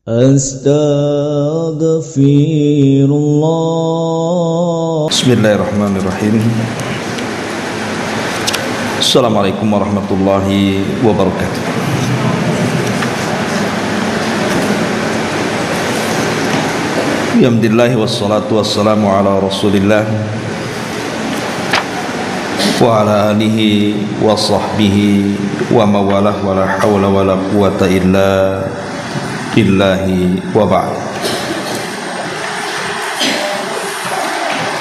Astaghfirullah. Bismillahirrahmanirrahim. Assalamualaikum warahmatullahi wabarakatuh. Alhamdulillah wassalatu wassalamu ala Rasulillah wa ala alihi wa sahbihi wa mawalah wa la hawla wa la quwata illa billahi wa ba'd.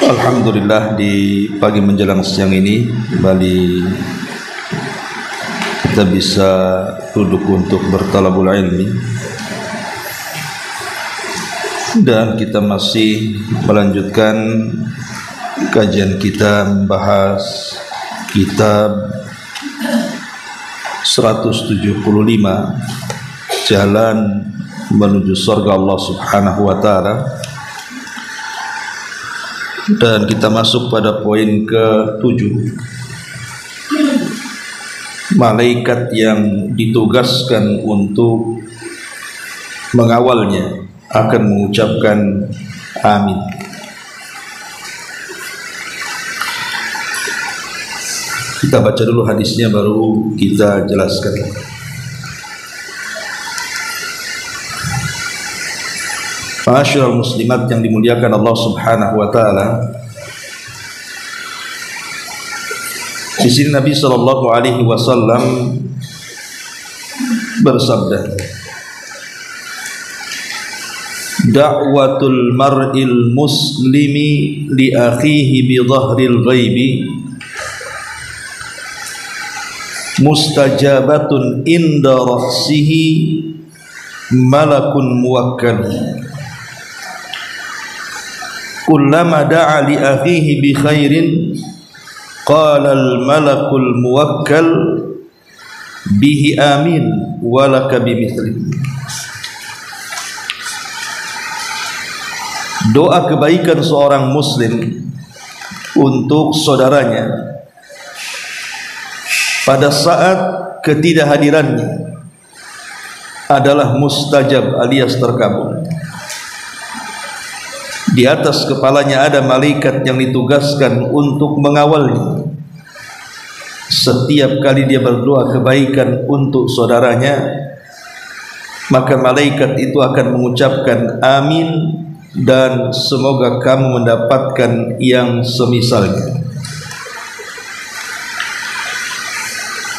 Alhamdulillah, di pagi menjelang siang ini kembali kita bisa duduk untuk bertalabul ilmi, dan kita masih melanjutkan kajian kita membahas kitab 175 Jalan Menuju Surga Allah Subhanahu wa Ta'ala, dan kita masuk pada poin ke-7. Malaikat yang ditugaskan untuk mengawalnya akan mengucapkan amin. Kita baca dulu hadisnya baru kita jelaskan. Ma'asyiral muslimat yang dimuliakan Allah Subhanahu wa Ta'ala, di sini Nabi sallallahu alaihi wasallam bersabda, da'watul mar'il muslimi li akhihi bi dhahril ghaibi mustajabatun inda rahsihi malakun muwakkal kullama da'a li akhihi bi khairin qala al malakul muwakkal bihi amin walaka bimithli. Doa kebaikan seorang muslim untuk saudaranya pada saat ketidakhadirannya adalah mustajab alias terkabul. Di atas kepalanya ada malaikat yang ditugaskan untuk mengawalnya. Setiap kali dia berdoa kebaikan untuk saudaranya, maka malaikat itu akan mengucapkan amin dan semoga kamu mendapatkan yang semisalnya.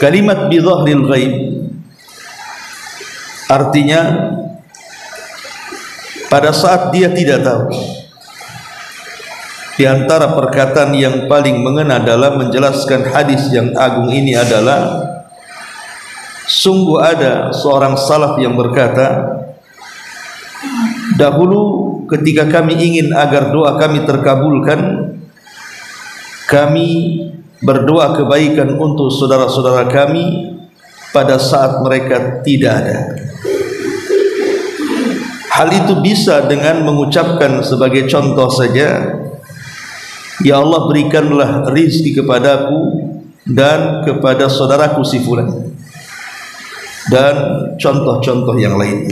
Kalimat bidhahril ghaib artinya pada saat dia tidak tahu. Di antara perkataan yang paling mengena dalam menjelaskan hadis yang agung ini adalah, sungguh ada seorang salaf yang berkata, dahulu ketika kami ingin agar doa kami terkabulkan, kami berdoa kebaikan untuk saudara-saudara kami pada saat mereka tidak ada. Hal itu bisa dengan mengucapkan sebagai contoh saja, ya Allah berikanlah rizki kepadaku dan kepada saudaraku si fulan, dan contoh-contoh yang lain.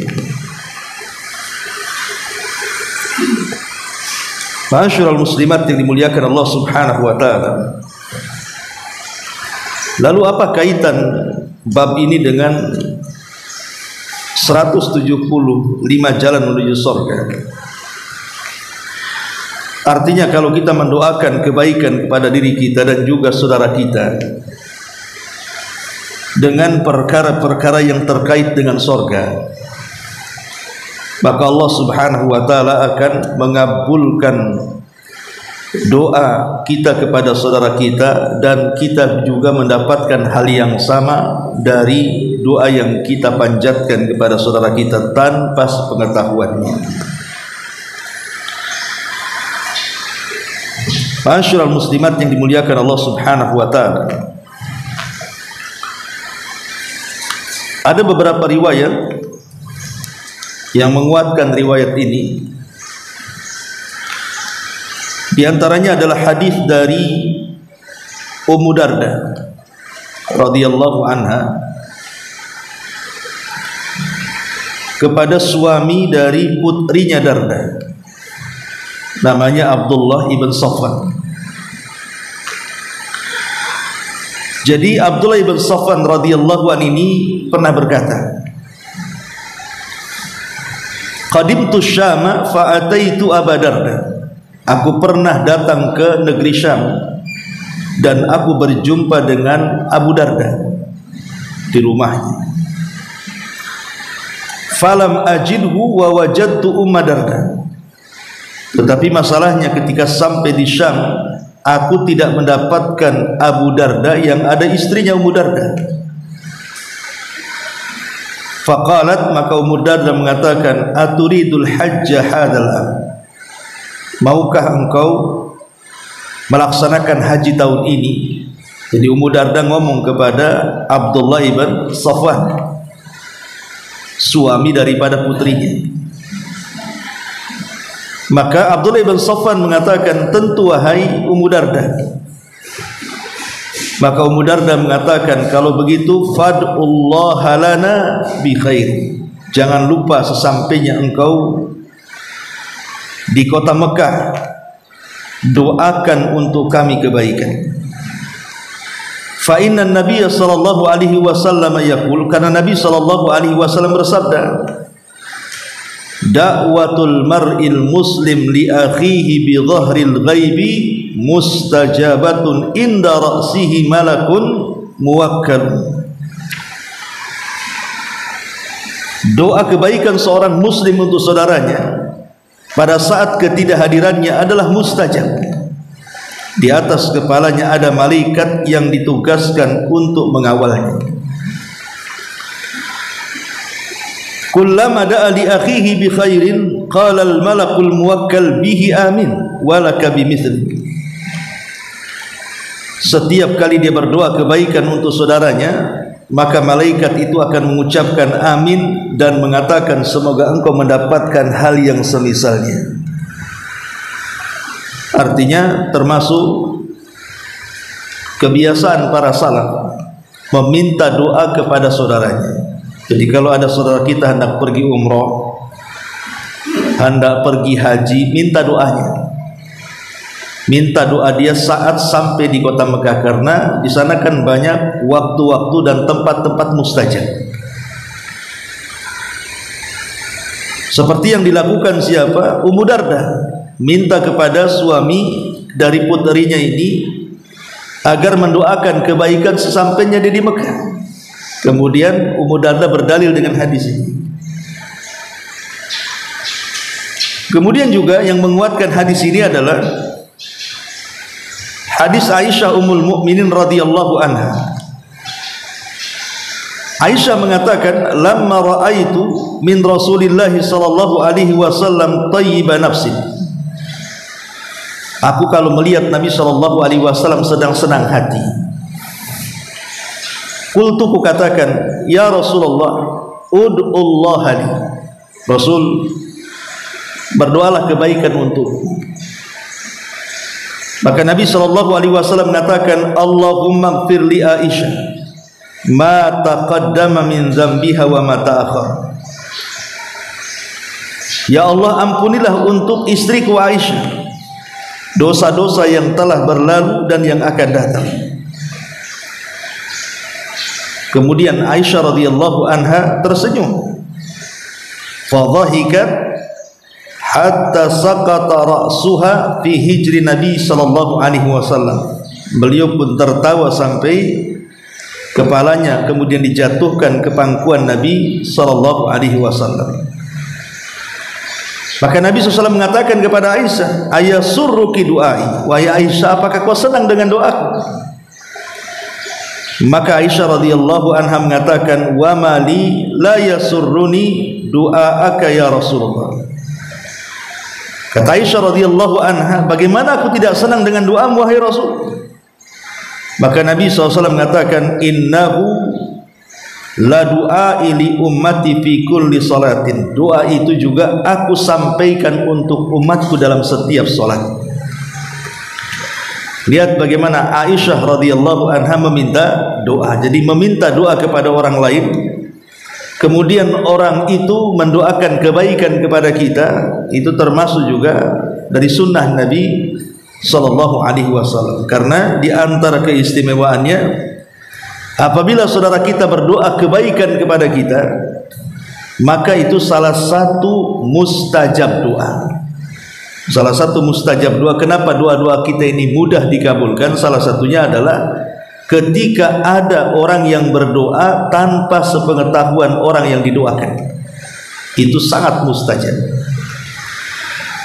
Ma'asyiral muslimat yang dimuliakan Allah Subhanahu wa Ta'ala, lalu apa kaitan bab ini dengan 175 jalan menuju surga? Artinya kalau kita mendoakan kebaikan kepada diri kita dan juga saudara kita dengan perkara-perkara yang terkait dengan surga, maka Allah Subhanahu wa Ta'ala akan mengabulkan doa kita kepada saudara kita, dan kita juga mendapatkan hal yang sama dari doa yang kita panjatkan kepada saudara kita tanpa sepengetahuannya. Ma'asyiral muslimat yang dimuliakan Allah Subhanahu wa Ta'ala, ada beberapa riwayat yang menguatkan riwayat ini. Di antaranya adalah hadis dari Ummu Darda radhiyallahu anha kepada suami dari putrinya Darda, namanya Abdullah ibn Safwan. Jadi Abdullah ibn Safwan radhiyallahu anhu ini pernah berkata, qadimtu Syam fa ataitu Aba Darda. Aku pernah datang ke negeri Syam dan aku berjumpa dengan Abu Darda di rumahnya. Falam ajidhu wa wajadtu Umma Darda. Tetapi masalahnya ketika sampai di Syam, aku tidak mendapatkan Abu Darda, yang ada istrinya Ummu Darda. Faqalat, maka Ummu Darda mengatakan, aturidul hajja hadzal am? Maukah engkau melaksanakan haji tahun ini? Jadi Ummu Darda ngomong kepada Abdullah ibn Safwan, suami daripada putrinya. Maka Abdullah ibn Safwan mengatakan, tentu wahai Ummu Darda. Maka Ummu Darda mengatakan, kalau begitu fad'ullaha lana bi khair. Jangan lupa sesampainya engkau di kota Mekah, doakan untuk kami kebaikan. Fa inna Nabiy sallallahu alaihi wasallam yaqul, karena Nabi sallallahu alaihi wasallam bersabda, da'watul mar'il muslim li akhihi bi dhahril ghaibi mustajabatun inda ra'sihi malakun muwakkal. Doa kebaikan seorang muslim untuk saudaranya pada saat ketidakhadirannya adalah mustajab. Di atas kepalanya ada malaikat yang ditugaskan untuk mengawalnya. Kullama da'a li akhihi bi khairin qala al malakul muwakkal bihi amin walaka bimithli. Setiap kali dia berdoa kebaikan untuk saudaranya, maka malaikat itu akan mengucapkan amin dan mengatakan, semoga engkau mendapatkan hal yang semisalnya. Artinya termasuk kebiasaan para salaf meminta doa kepada saudaranya. Jadi kalau ada saudara kita hendak pergi umroh, hendak pergi haji, minta doanya. Minta doa dia saat sampai di kota Mekah, karena di sana kan banyak waktu-waktu dan tempat-tempat mustajab. Seperti yang dilakukan siapa? Ummu Darda minta kepada suami dari puterinya ini agar mendoakan kebaikan sesampainya dia di Mekah. Kemudian Ummu Darda berdalil dengan hadis ini. Kemudian juga yang menguatkan hadis ini adalah hadis Aisyah Ummul Mukminin radhiyallahu anha. Aisyah mengatakan, lamma ra'aitu min Rasulillah sallallahu alaihi wasallam thayyiba nafsi. Aku kalau melihat Nabi sallallahu alaihi wasallam sedang senang hati, qultu, ku katakan, ya Rasulullah, ud'ullaha li. Rasul, berdoalah kebaikan untukku. Maka Nabi sallallahu alaihi wasallam mengatakan, Allahumma ighfir li Aisyah ma taqaddama min dzambiha wa ma ta'akhkhar. Ya Allah, ampunilah untuk istriku Aisyah dosa-dosa yang telah berlalu dan yang akan datang. Kemudian Aisyah radhiyallahu anha tersenyum. Fadhahikat hatta saqata ra'suha fi hijri Nabi sallallahu alaihi wasallam. Beliau pun tertawa sampai kepalanya kemudian dijatuhkan ke pangkuan Nabi sallallahu alaihi wasallam. Maka Nabi SAW mengatakan kepada Aisyah, ayasurruki du'ai, wahai Aisyah, apakah kau senang dengan doaku? Maka Aisyah radhiyallahu anha mengatakan, wa mali la yasurruni du'aaka ya Rasulullah. Kata Aisyah radhiyallahu anha, bagaimana aku tidak senang dengan doamu wahai Rasul? Maka Nabi SAW mengatakan, innahu la du'ai li ummati fi kulli salatin. Doa itu juga aku sampaikan untuk umatku dalam setiap salat. Lihat bagaimana Aisyah radhiyallahu anha meminta doa. Jadi meminta doa kepada orang lain kemudian orang itu mendoakan kebaikan kepada kita, itu termasuk juga dari sunnah Nabi sallallahu alaihi wasallam. Karena di antara keistimewaannya, apabila saudara kita berdoa kebaikan kepada kita, maka itu salah satu mustajab doa. Salah satu mustajab doa. Kenapa doa-doa kita ini mudah dikabulkan? Salah satunya adalah ketika ada orang yang berdoa tanpa sepengetahuan orang yang didoakan. Itu sangat mustajab.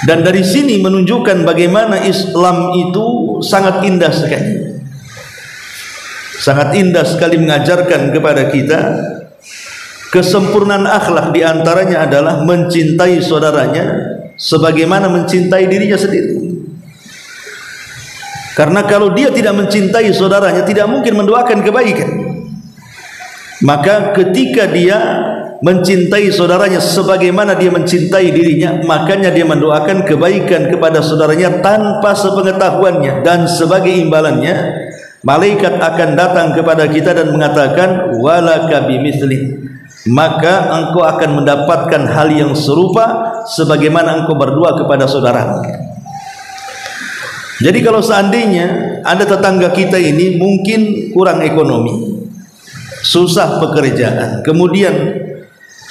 Dan dari sini menunjukkan bagaimana Islam itu sangat indah sekali. Sangat indah sekali mengajarkan kepada kita kesempurnaan akhlak. Di antaranya adalah mencintai saudaranya sebagaimana mencintai dirinya sendiri. Karena kalau dia tidak mencintai saudaranya, tidak mungkin mendoakan kebaikan. Maka ketika dia mencintai saudaranya sebagaimana dia mencintai dirinya, makanya dia mendoakan kebaikan kepada saudaranya tanpa sepengetahuannya. Dan sebagai imbalannya, malaikat akan datang kepada kita dan mengatakan walaka bimithli, maka engkau akan mendapatkan hal yang serupa sebagaimana engkau berdoa kepada saudara. Jadi kalau seandainya ada tetangga kita ini mungkin kurang ekonomi, susah pekerjaan, kemudian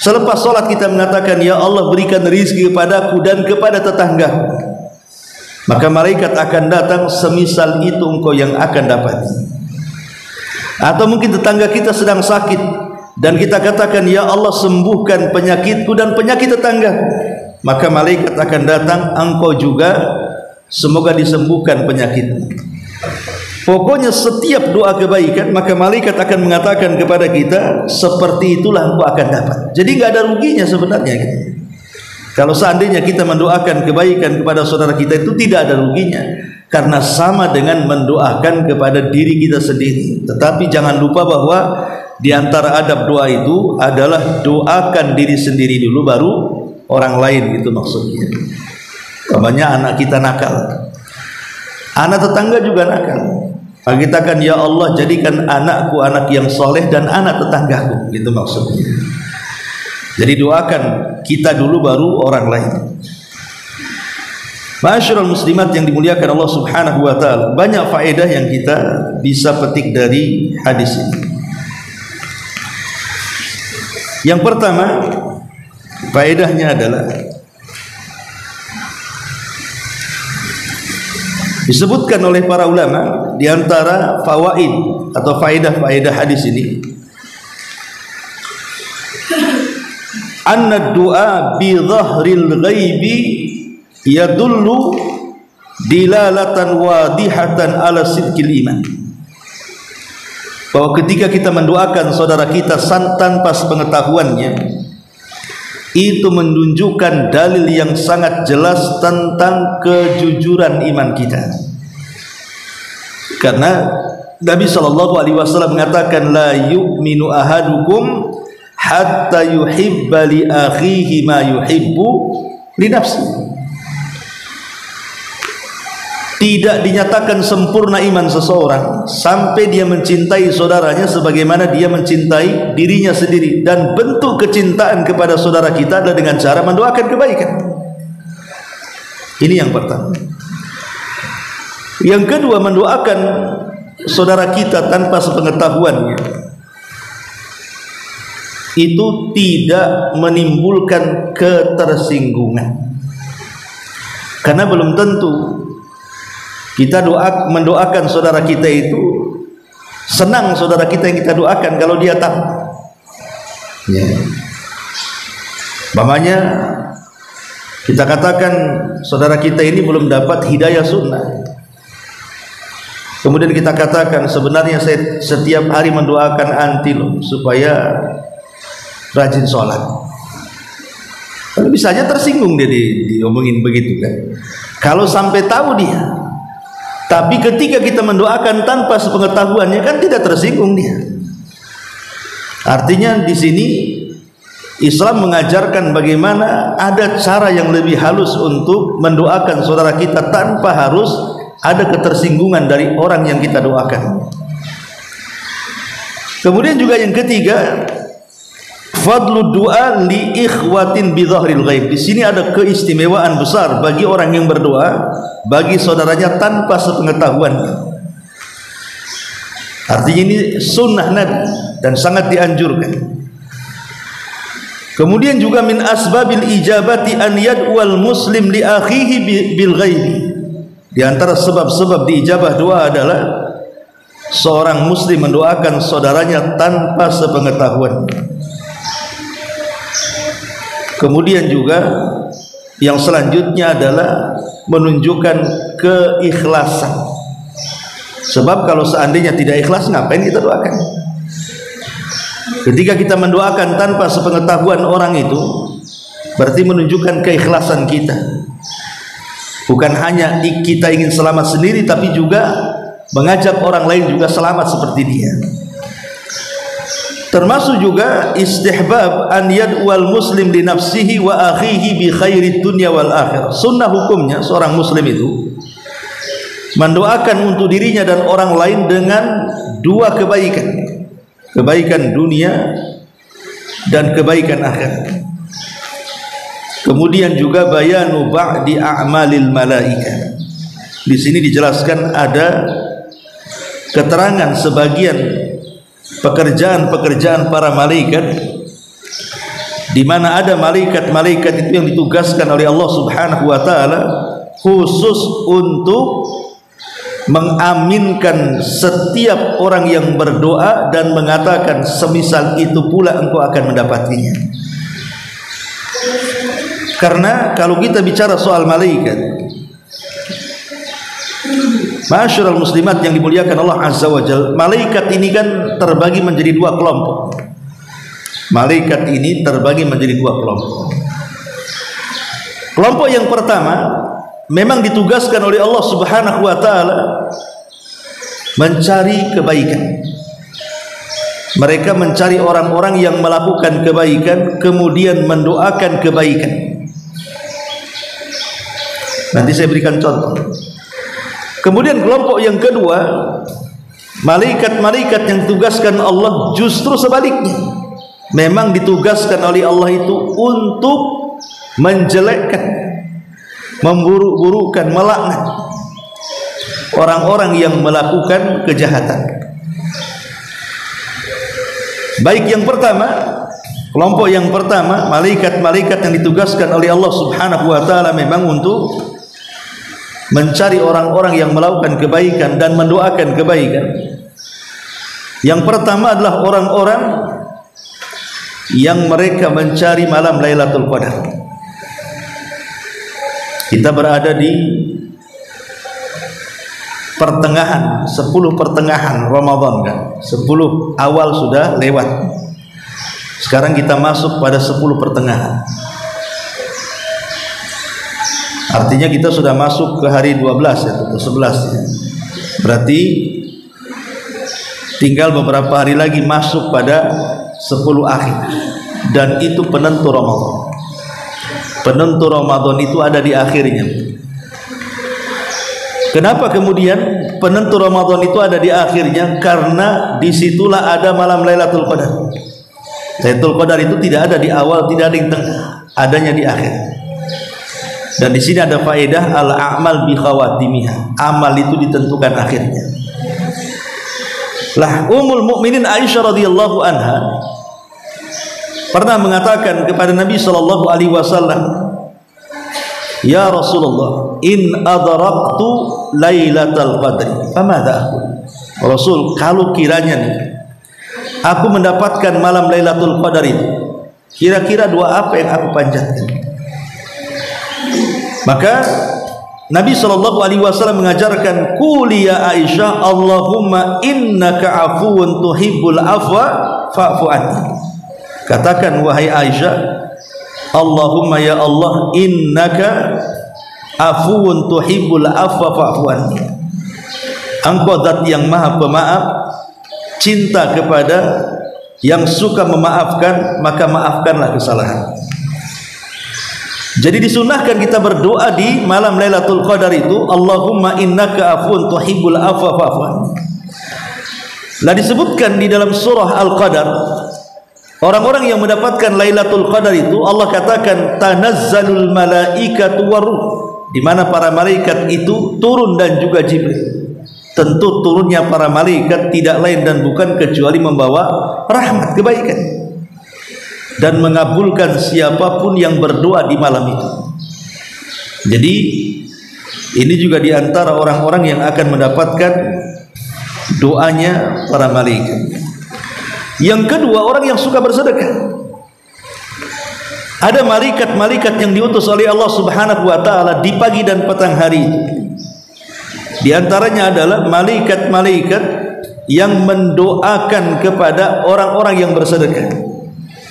selepas sholat kita mengatakan ya Allah berikan rezeki kepadaku dan kepada tetangga, maka malaikat akan datang semisal itu engkau yang akan dapat. Atau mungkin tetangga kita sedang sakit dan kita katakan ya Allah sembuhkan penyakitku dan penyakit tetangga, maka malaikat akan datang, engkau juga semoga disembuhkan penyakitmu. Pokoknya setiap doa kebaikan maka malaikat akan mengatakan kepada kita seperti itulah engkau akan dapat. Jadi nggak ada ruginya sebenarnya. Kalau seandainya kita mendoakan kebaikan kepada saudara kita, itu tidak ada ruginya, karena sama dengan mendoakan kepada diri kita sendiri. Tetapi jangan lupa bahwa di antara adab doa itu adalah doakan diri sendiri dulu baru orang lain, itu maksudnya. Umpamanya anak kita nakal, anak tetangga juga nakal, maka kita akan ya Allah jadikan anakku anak yang soleh dan anak tetanggaku, itu maksudnya. Jadi doakan kita dulu baru orang lain. Ma'asyiral muslimat yang dimuliakan Allah Subhanahu wa taala, banyak faedah yang kita bisa petik dari hadis ini. Yang pertama, faedahnya adalah disebutkan oleh para ulama di antara fawaid atau faedah-faedah hadis ini, anna du'a bi dhahril ghaibi yadullu dilalatan wadihatan ala sidqil iman. Bahwa ketika kita mendoakan saudara kita tanpa sepengetahuannya, itu menunjukkan dalil yang sangat jelas tentang kejujuran iman kita. Karena Nabi sallallahu alaihi wasallam mengatakan la yu'minu ahadukum hatta yuhibba li akhihi ma yuhibbu li nafsihi. Tidak dinyatakan sempurna iman seseorang sampai dia mencintai saudaranya sebagaimana dia mencintai dirinya sendiri. Dan bentuk kecintaan kepada saudara kita adalah dengan cara mendoakan kebaikan. Ini yang pertama. Yang kedua, mendoakan saudara kita tanpa sepengetahuannya itu tidak menimbulkan ketersinggungan. Karena belum tentu kita mendoakan saudara kita itu senang saudara kita yang kita doakan kalau dia tahu. Umpamanya kita katakan saudara kita ini belum dapat hidayah sunnah, kemudian kita katakan sebenarnya saya setiap hari mendoakan anti loh supaya rajin sholat. Kalau bisa aja tersinggung dia diomongin begitu kan. Kalau sampai tahu dia. Tapi ketika kita mendoakan tanpa sepengetahuannya kan tidak tersinggung dia. Artinya di sini Islam mengajarkan bagaimana ada cara yang lebih halus untuk mendoakan saudara kita tanpa harus ada ketersinggungan dari orang yang kita doakan. Kemudian juga yang ketiga, Fadlu du'a li ikhwatin bi dhahril ghaib. Di sini ada keistimewaan besar bagi orang yang berdoa bagi saudaranya tanpa sepengetahuan. Artinya ini sunnah Nabi dan sangat dianjurkan. Kemudian juga min asbabil ijabati an yad'ual muslim li akhihi bil ghaib. Di antara sebab-sebab diijabah doa adalah seorang muslim mendoakan saudaranya tanpa sepengetahuan. Kemudian juga yang selanjutnya adalah menunjukkan keikhlasan. Sebab kalau seandainya tidak ikhlas, ngapain kita doakan? Ketika kita mendoakan tanpa sepengetahuan orang itu, berarti menunjukkan keikhlasan kita. Bukan hanya kita ingin selamat sendiri, tapi juga mengajak orang lain juga selamat seperti dia. Termasuk juga istihbab an yad'ual muslim li nafsihi wa akhihi bi khairid dunya wal akhirah. Sunnah hukumnya seorang muslim itu mendoakan untuk dirinya dan orang lain dengan dua kebaikan, kebaikan dunia dan kebaikan akhirat. Kemudian juga bayanu ba'di a'malil malaika. Di sini dijelaskan ada keterangan sebagian pekerjaan-pekerjaan para malaikat, di mana ada malaikat-malaikat itu yang ditugaskan oleh Allah Subhanahu wa taala khusus untuk mengaminkan setiap orang yang berdoa dan mengatakan semisal itu pula engkau akan mendapatinya. Karena kalau kita bicara soal malaikat, Ma'asyiral muslimat yang dimuliakan Allah Azza wa Jalla, malaikat ini kan terbagi menjadi dua kelompok. Malaikat ini terbagi menjadi dua kelompok. Kelompok yang pertama memang ditugaskan oleh Allah Subhanahu wa taala mencari kebaikan. Mereka mencari orang-orang yang melakukan kebaikan kemudian mendoakan kebaikan. Nanti saya berikan contoh. Kemudian kelompok yang kedua, malaikat-malaikat yang ditugaskan Allah justru sebaliknya, memang ditugaskan oleh Allah itu untuk menjelekkan, memburuk-burukkan, melaknat orang-orang yang melakukan kejahatan. Baik yang pertama, kelompok yang pertama, malaikat-malaikat yang ditugaskan oleh Allah Subhanahu wa taala memang untuk mencari orang-orang yang melakukan kebaikan dan mendoakan kebaikan. Yang pertama adalah orang-orang yang mereka mencari malam Lailatul Qadar. Kita berada di pertengahan, 10 pertengahan Ramadan kan. 10 awal sudah lewat. Sekarang kita masuk pada 10 pertengahan. Artinya kita sudah masuk ke hari 12 ya, atau 11 ya. Berarti tinggal beberapa hari lagi masuk pada 10 akhir. Dan itu penentu Ramadan. Penentu Ramadan itu ada di akhirnya. Kenapa kemudian penentu Ramadan itu ada di akhirnya? Karena disitulah ada malam Lailatul Qadar. Lailatul Qadar itu tidak ada di awal, tidak ada di tengah, adanya di akhir. Dan di sini ada faedah al-a'mal bi khawatimiha. Amal itu ditentukan akhirnya. Lah Ummul Mukminin Aisyah radhiyallahu anha pernah mengatakan kepada Nabi sallallahu alaihi wasallam, "Ya Rasulullah, in adraktu Lailatul Qadri, famadza aqul?" Rasul, kalau kiranya nih aku mendapatkan malam Lailatul Qadar itu, kira-kira doa apa yang aku panjatkan? Maka Nabi sallallahu alaihi wasallam mengajarkan, "Quli ya Aisyah, Allahumma innaka afuwun tuhibbul afwa fa'fu anni." Katakan wahai Aisyah, Allahumma ya Allah, innaka afuwun tuhibbul afwa fa'fu anni. Engkau zat yang maha pemaaf, cinta kepada yang suka memaafkan, maka maafkanlah kesalahan. Jadi disunahkan kita berdoa di malam Lailatul Qadar itu, Allahumma innaka afuwun tuhibbul afwa fa'fu anni. Lah disebutkan di dalam surah Al-Qadar Orang-orang yang mendapatkan Lailatul Qadar itu Allah katakan tanazzalul malaikatu waruh, di mana para malaikat itu turun dan juga Jibril. Tentu turunnya para malaikat tidak lain dan bukan kecuali membawa rahmat kebaikan dan mengabulkan siapapun yang berdoa di malam itu. Jadi ini juga di antara orang-orang yang akan mendapatkan doanya para malaikat. Yang kedua, orang yang suka bersedekah. Ada malaikat-malaikat yang diutus oleh Allah Subhanahu wa taala di pagi dan petang hari. Di antaranya adalah malaikat-malaikat yang mendoakan kepada orang-orang yang bersedekah.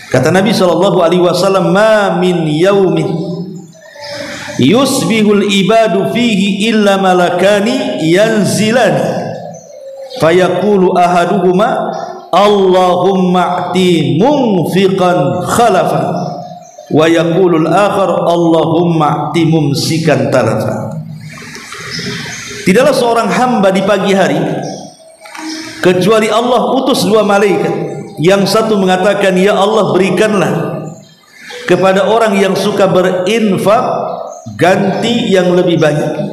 Kata Nabi sallallahu alaihi wasallam, "Ma min yaumin yusbihul ibadu fihi illa malakani yanzilani fayaqulu ahaduhuma Allahumma a'ti munfiqan khalafa wa yaqulul akhar Allahumma a'ti mumsikan talafa." Tidaklah seorang hamba di pagi hari kecuali Allah utus dua malaikat. Yang satu mengatakan, ya Allah berikanlah kepada orang yang suka berinfak ganti yang lebih banyak.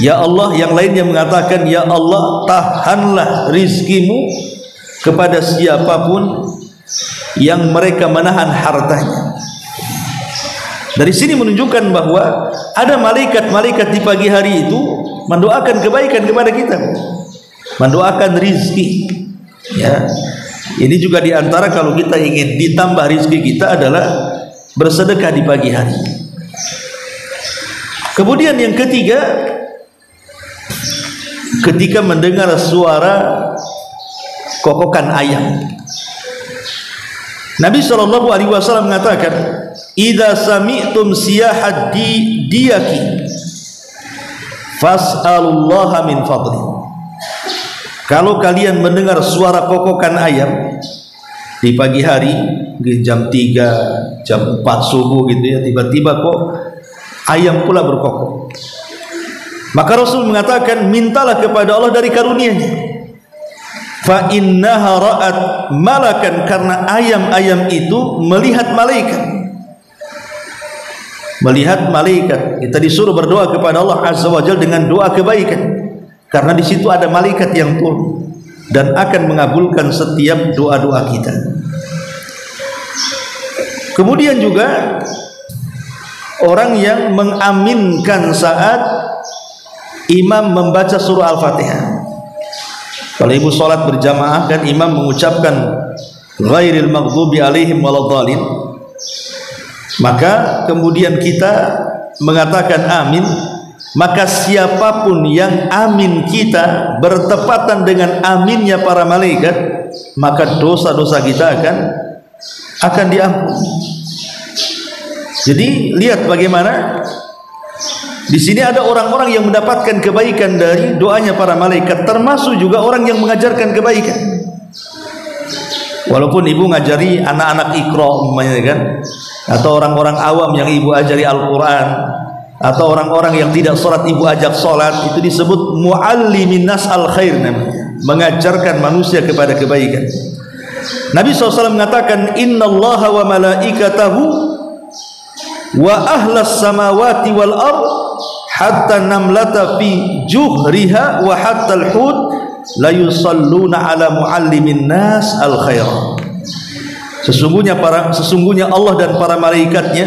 Ya Allah, yang lainnya mengatakan, ya Allah tahanlah rizkimu kepada siapapun yang mereka menahan hartanya. Dari sini menunjukkan bahwa ada malaikat-malaikat di pagi hari itu mendoakan kebaikan kepada kita, mendoakan rizki. Ya, ini juga diantara kalau kita ingin ditambah rizki kita adalah bersedekah di pagi hari. Kemudian yang ketiga, ketika mendengar suara kokokan ayam. Nabi SAW mengatakan, "Idza sami'tum siyahad diyaki fas'alullaha min fadli." Kalau kalian mendengar suara kokokan ayam di pagi hari, jam 3, jam 4 subuh gitu ya, tiba-tiba kok ayam pula berkokok, maka Rasul mengatakan, mintalah kepada Allah dari karunia-Nya. Fa innaha ra'at malakan, karena ayam-ayam itu melihat malaikat. Melihat malaikat. Kita disuruh berdoa kepada Allah Azza wa Jalla dengan doa kebaikan, karena di situ ada malaikat yang turun dan akan mengabulkan setiap doa-doa kita. Kemudian juga orang yang mengaminkan saat imam membaca surah Al-Fatihah. Kalau ibu sholat berjamaah kan imam mengucapkan ghairil maghdubi alaihim waladhdallin, maka kemudian kita mengatakan amin, maka siapapun yang amin kita bertepatan dengan aminnya para malaikat, maka dosa-dosa kita akan diampuni. Jadi lihat bagaimana di sini ada orang-orang yang mendapatkan kebaikan dari doanya para malaikat, termasuk juga orang yang mengajarkan kebaikan. Walaupun ibu ngajari anak-anak Iqra umpamanya kan, atau orang-orang awam yang ibu ajari Al-Quran, atau orang-orang yang tidak sholat ibu ajak sholat, itu disebut muallimin nas al-khair namanya, mengajarkan manusia kepada kebaikan. Nabi SAW mengatakan, innallaha wa malaikatahu wa ahlas samawati wal ard hatta namlata fi juhriha wa hatta al-hud la yusalluna ala muallimin nas al-khair. Sesungguhnya Allah dan para malaikatnya,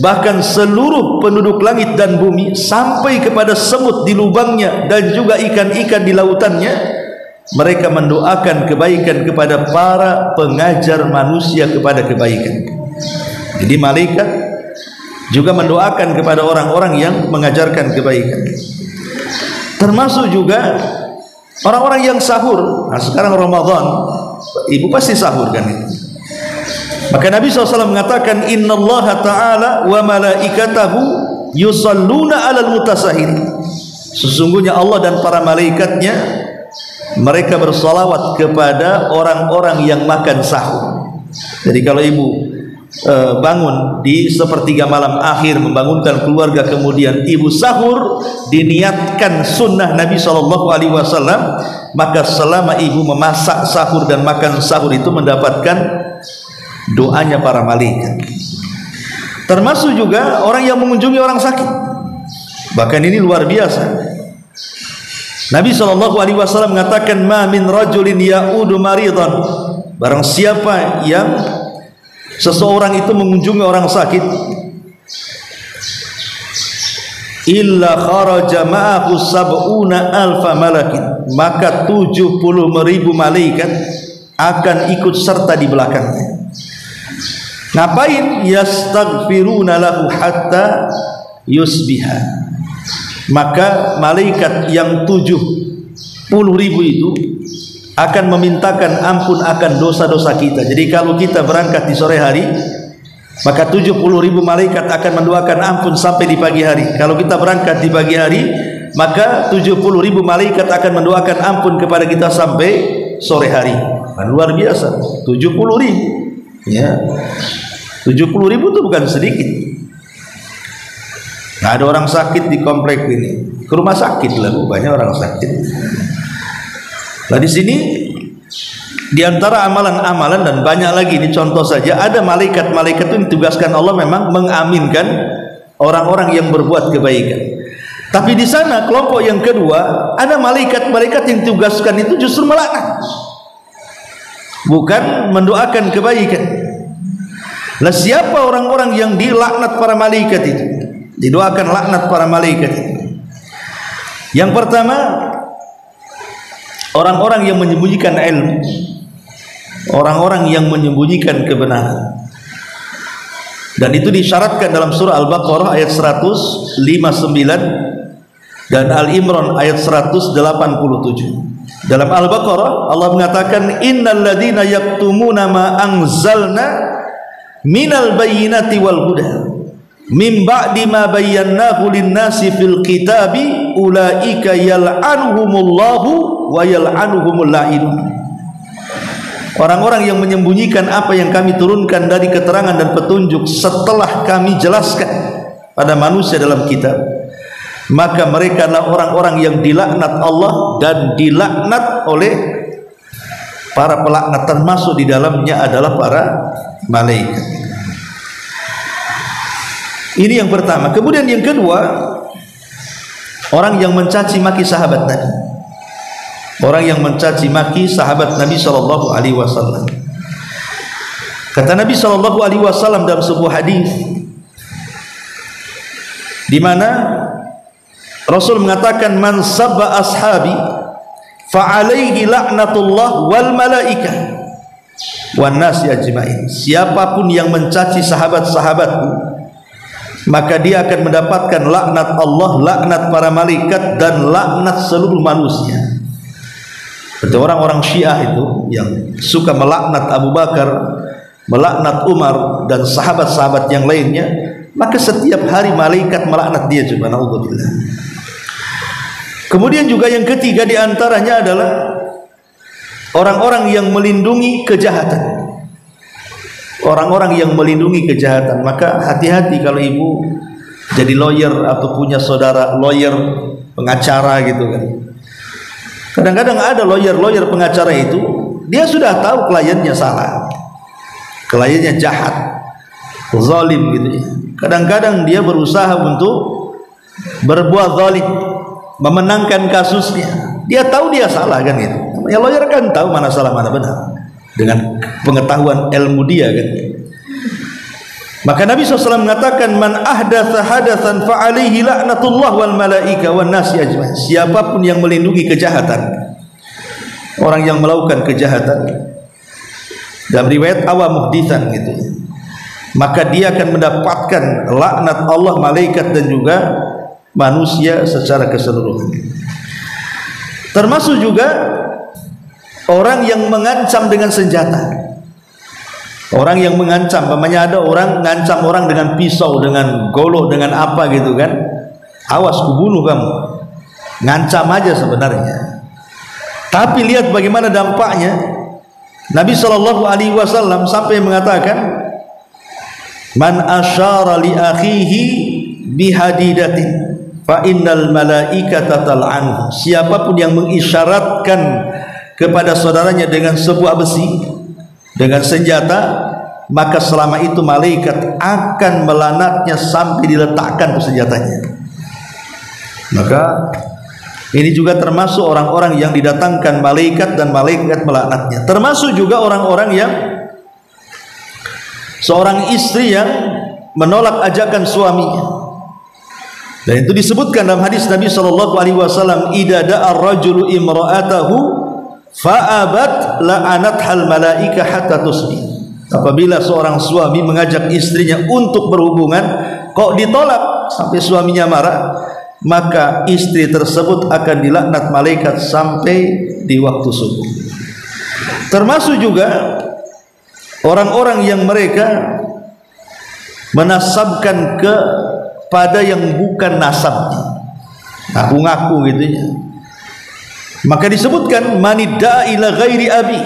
bahkan seluruh penduduk langit dan bumi, sampai kepada semut di lubangnya dan juga ikan-ikan di lautannya, mereka mendoakan kebaikan kepada para pengajar manusia kepada kebaikan. Jadi malaikat juga mendoakan kepada orang-orang yang mengajarkan kebaikan. Termasuk juga orang-orang yang sahur. Nah, sekarang Ramadan, ibu pasti sahur kan itu. Maka Nabi SAW mengatakan, innallaha ta'ala wa malaikatahu yusalluna alal mutasahir. Sesungguhnya Allah dan para malaikatnya, mereka bersalawat kepada orang-orang yang makan sahur. Jadi kalau ibu bangun di sepertiga malam akhir membangunkan keluarga, kemudian ibu sahur, diniatkan sunnah Nabi SAW, maka selama ibu memasak sahur dan makan sahur itu mendapatkan doanya para malaikat. Termasuk juga orang yang mengunjungi orang sakit. Bahkan ini luar biasa. Nabi SAW mengatakan, ma min rajulin ya'udu maridan, barang siapa yang seseorang itu mengunjungi orang sakit, illa kharaja ma'ahu sab'una alfa malakin, maka 70.000 malaikat akan ikut serta di belakangnya. Ngapain? Yastaghfiruna lahu hatta yusbiha. Maka malaikat yang 70.000 itu akan memintakan ampun akan dosa-dosa kita. Jadi kalau kita berangkat di sore hari, maka 70.000 malaikat akan mendoakan ampun sampai di pagi hari. Kalau kita berangkat di pagi hari, maka 70.000 malaikat akan mendoakan ampun kepada kita sampai sore hari. Luar biasa, 70.000. Ya, 70.000 itu bukan sedikit. Nah, ada orang sakit di komplek ini, ke rumah sakit lah, banyak orang sakit. Nah, di sini di antara amalan-amalan dan banyak lagi, ini contoh saja, ada malaikat-malaikat itu ditugaskan Allah memang mengaminkan orang-orang yang berbuat kebaikan. Tapi di sana kelompok yang kedua, ada malaikat-malaikat yang ditugaskan itu justru melaknat, bukan mendoakan kebaikan. Lah, siapa orang-orang yang dilaknat para malaikat itu? Didoakan laknat para malaikat itu. Yang pertama, orang-orang yang menyembunyikan ilmu, orang-orang yang menyembunyikan kebenaran. Dan itu disyaratkan dalam surah Al-Baqarah ayat 159 dan Al-Imran ayat 187. Dalam Al-Baqarah Allah mengatakan, innal ladzina yaktumuna ma anzalna minal bayyinati wal huda min ba'di ma bayyanahu lin-nasi fil kitabi ulaika yal'anuhumullahu wa yal'anuhumul la'inun. Orang-orang yang menyembunyikan apa yang kami turunkan dari keterangan dan petunjuk setelah kami jelaskan pada manusia dalam kitab, maka mereka adalah orang-orang yang dilaknat Allah dan dilaknat oleh para pelaknat, termasuk di dalamnya adalah para malaikat. Ini yang pertama. Kemudian yang kedua, orang yang mencaci maki sahabat Nabi, orang yang mencaci maki sahabat Nabi SAW. Kata Nabi SAW dalam sebuah hadis, di mana Rasul mengatakan, man sabba ashabi fa alaihi laknatullah wal malaikah wan nasi ajmain. Siapapun yang mencaci sahabat-sahabatku, maka dia akan mendapatkan laknat Allah, laknat para malaikat, dan laknat seluruh manusia. Seperti orang-orang Syiah itu yang suka melaknat Abu Bakar, melaknat Umar dan sahabat-sahabat yang lainnya, maka setiap hari malaikat melaknat dia juga. Naudzubillah. Kemudian juga yang ketiga di antaranya adalah orang-orang yang melindungi kejahatan. Orang-orang yang melindungi kejahatan. Maka hati-hati kalau ibu jadi lawyer atau punya saudara lawyer, pengacara gitu kan. Kadang-kadang ada lawyer pengacara itu, dia sudah tahu kliennya salah, kliennya jahat, zalim gitu ya. Kadang-kadang dia berusaha untuk berbuat zalim, memenangkan kasusnya. Dia tahu dia salah kan gitu. Ya, lawyer kan tahu mana salah mana benar dengan pengetahuan ilmu dia kan. Maka Nabi SAW mengatakan, man ahdatha hadathan fa alaihi laknatullah wal malaika wan nasi ajmain. Siapapun yang melindungi kejahatan, orang yang melakukan kejahatan, dalam riwayat awam muhditsan gitu, maka dia akan mendapatkan laknat Allah, malaikat, dan juga manusia secara keseluruhan. Termasuk juga orang yang mengancam dengan senjata. Orang yang mengancam, namanya ada orang ngancam orang dengan pisau, dengan golok, dengan apa gitu kan. Awas kubunuh kamu. Ngancam aja sebenarnya. Tapi lihat bagaimana dampaknya. Nabi SAW sampai mengatakan, man asyara li akhihi bihadidatin fa innal malaikata tal'anhu. Siapapun yang mengisyaratkan kepada saudaranya dengan sebuah besi, dengan senjata, maka selama itu malaikat akan melaknatnya sampai diletakkan senjatanya. Maka ini juga termasuk orang-orang yang didatangkan malaikat dan malaikat melaknatnya. Termasuk juga orang-orang yang seorang istri yang menolak ajakan suaminya. Dan itu disebutkan dalam hadis Nabi sallallahu alaihi wasallam, "Idza da'a ar-rajulu imra'atahu fa'abat la'anathal malaika hatta tusbih." Apabila seorang suami mengajak istrinya untuk berhubungan kok ditolak sampai suaminya marah, maka istri tersebut akan dilaknat malaikat sampai di waktu subuh. Termasuk juga orang-orang yang mereka menasabkan kepada yang bukan nasabnya, ngaku-ngaku gitu ya. Maka disebutkan manidda ila ghairi abi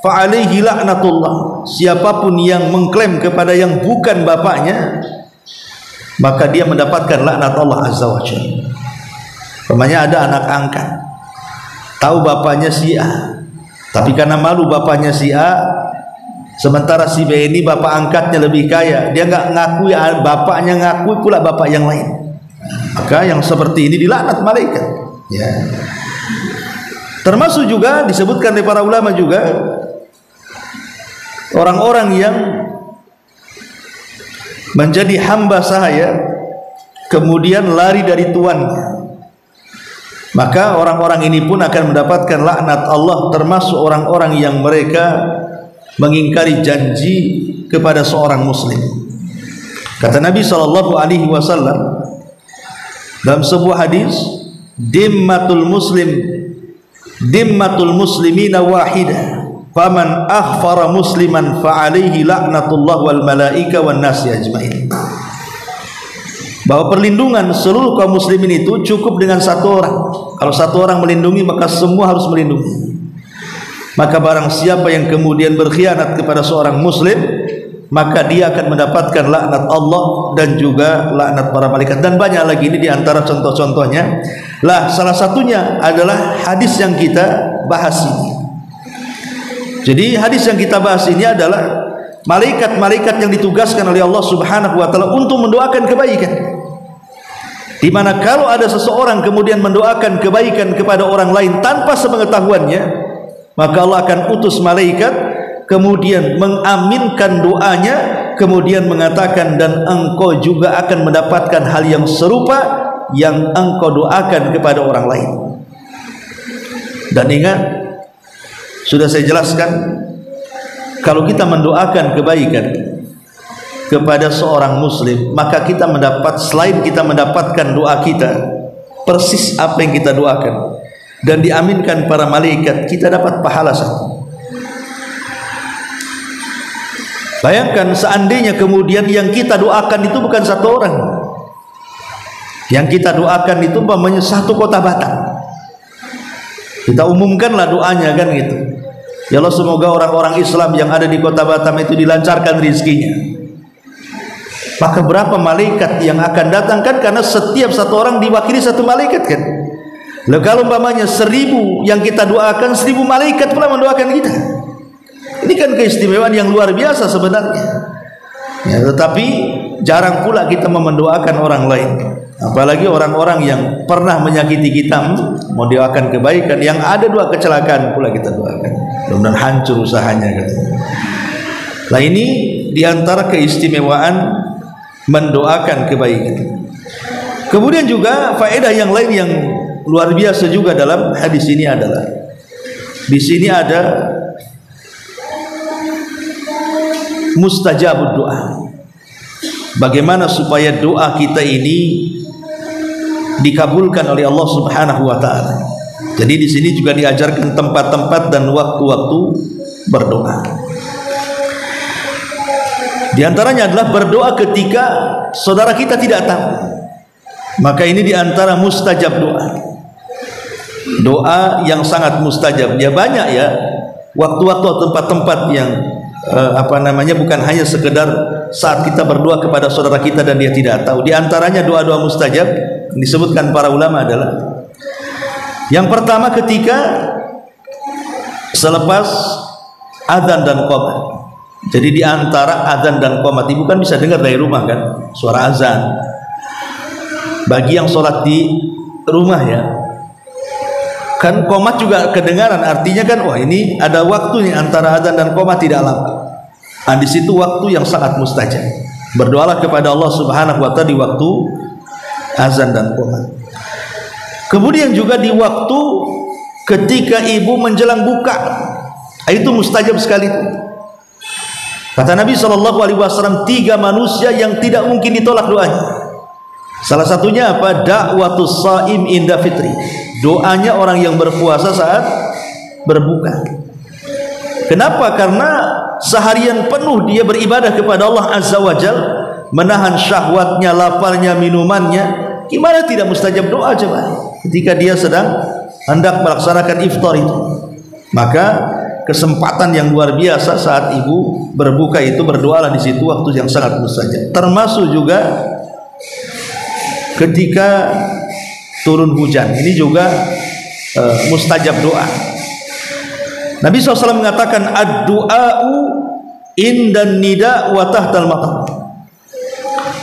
fa alaihi laknatullah. Siapapun yang mengklaim kepada yang bukan bapaknya, maka dia mendapatkan laknat Allah azza wa jalla. Namanya ada anak angkat, tahu bapaknya si A, tapi karena malu bapaknya si A, sementara si B ini bapak angkatnya lebih kaya, dia nggak ngakui bapaknya, ngakui pula bapak yang lain. Maka yang seperti ini dilaknat malaikat ya. Termasuk juga disebutkan oleh para ulama juga orang-orang yang menjadi hamba sahaya kemudian lari dari tuannya, maka orang-orang ini pun akan mendapatkan laknat Allah. Termasuk orang-orang yang mereka mengingkari janji kepada seorang muslim. Kata Nabi sallallahu alaihi wasallam dalam sebuah hadis, dimmatul muslimina wahidah, faman akhfara musliman fa alaihi laknatullah wal malaika wan nasi ajmain. Bahwa perlindungan seluruh kaum muslimin itu cukup dengan satu orang. Kalau satu orang melindungi, maka semua harus melindungi. Maka barang siapa yang kemudian berkhianat kepada seorang muslim, maka dia akan mendapatkan laknat Allah dan juga laknat para malaikat. Dan banyak lagi, ini diantara contoh-contohnya. Lah, salah satunya adalah hadis yang kita bahas ini. Jadi hadis yang kita bahas ini adalah malaikat-malaikat yang ditugaskan oleh Allah Subhanahu wa taala untuk mendoakan kebaikan. Di mana kalau ada seseorang kemudian mendoakan kebaikan kepada orang lain tanpa sepengetahuannya, maka Allah akan utus malaikat kemudian mengaminkan doanya, kemudian mengatakan, dan engkau juga akan mendapatkan hal yang serupa yang engkau doakan kepada orang lain. Dan ingat, sudah saya jelaskan, kalau kita mendoakan kebaikan kepada seorang muslim, maka kita mendapat, selain kita mendapatkan doa kita persis apa yang kita doakan dan diaminkan para malaikat, kita dapat pahala satu. Bayangkan seandainya kemudian yang kita doakan itu bukan satu orang, yang kita doakan itu umpamanya satu kota Batam, kita umumkanlah doanya kan gitu. Ya Allah, semoga orang-orang Islam yang ada di kota Batam itu dilancarkan rezekinya. Maka berapa malaikat yang akan datang kan, karena setiap satu orang diwakili satu malaikat kan. Lalu kalau umpamanya 1000 yang kita doakan, 1000 malaikat pula mendoakan kita. Ini kan keistimewaan yang luar biasa sebenarnya ya, tetapi jarang pula kita mendoakan orang lain, apalagi orang-orang yang pernah menyakiti kita mau doakan kebaikan, yang ada 2 kecelakaan pula kita doakan, mudah-mudahan hancur usahanya kan. Nah, ini diantara keistimewaan mendoakan kebaikan. Kemudian juga faedah yang lain yang luar biasa juga dalam hadis ini adalah, di sini ada mustajabud doa. Bagaimana supaya doa kita ini dikabulkan oleh Allah Subhanahu wa taala. Jadi di sini juga diajarkan tempat-tempat dan waktu-waktu berdoa. Di antaranya adalah berdoa ketika saudara kita tidak tahu. Maka ini di antara mustajab doa. Doa yang sangat mustajab. Ya banyak ya waktu-waktu tempat-tempat yang bukan hanya sekedar saat kita berdoa kepada saudara kita dan dia tidak tahu. Di antaranya doa-doa mustajab yang disebutkan para ulama adalah, yang pertama ketika selepas azan dan qomat. Jadi di antara azan dan qomat, ibu kan bisa dengar dari rumah kan suara azan. Bagi yang sholat di rumah ya, kan qomat juga kedengaran, artinya kan wah ini ada waktu nih antara azan dan qomat tidak lama. Nah, di situ waktu yang sangat mustajab. Berdoalah kepada Allah Subhanahu wa taala di waktu azan dan qomat. Kemudian juga di waktu ketika ibu menjelang buka, itu mustajab sekali. Kata Nabi SAW, 3 manusia yang tidak mungkin ditolak doanya. Salah satunya apa? Da'watus shaim inda fitri, doanya orang yang berpuasa saat berbuka. Kenapa? Karena seharian penuh dia beribadah kepada Allah Azza wa Jal, menahan syahwatnya, laparnya, minumannya. Gimana tidak mustajab doa coba ketika dia sedang hendak melaksanakan iftar itu? Maka kesempatan yang luar biasa saat ibu berbuka itu, berdoalah di situ, waktu yang sangat mustajab. Termasuk juga ketika turun hujan, ini juga mustajab doa. Nabi SAW mengatakan ad-du'a'u indan nida wa tahtal matar.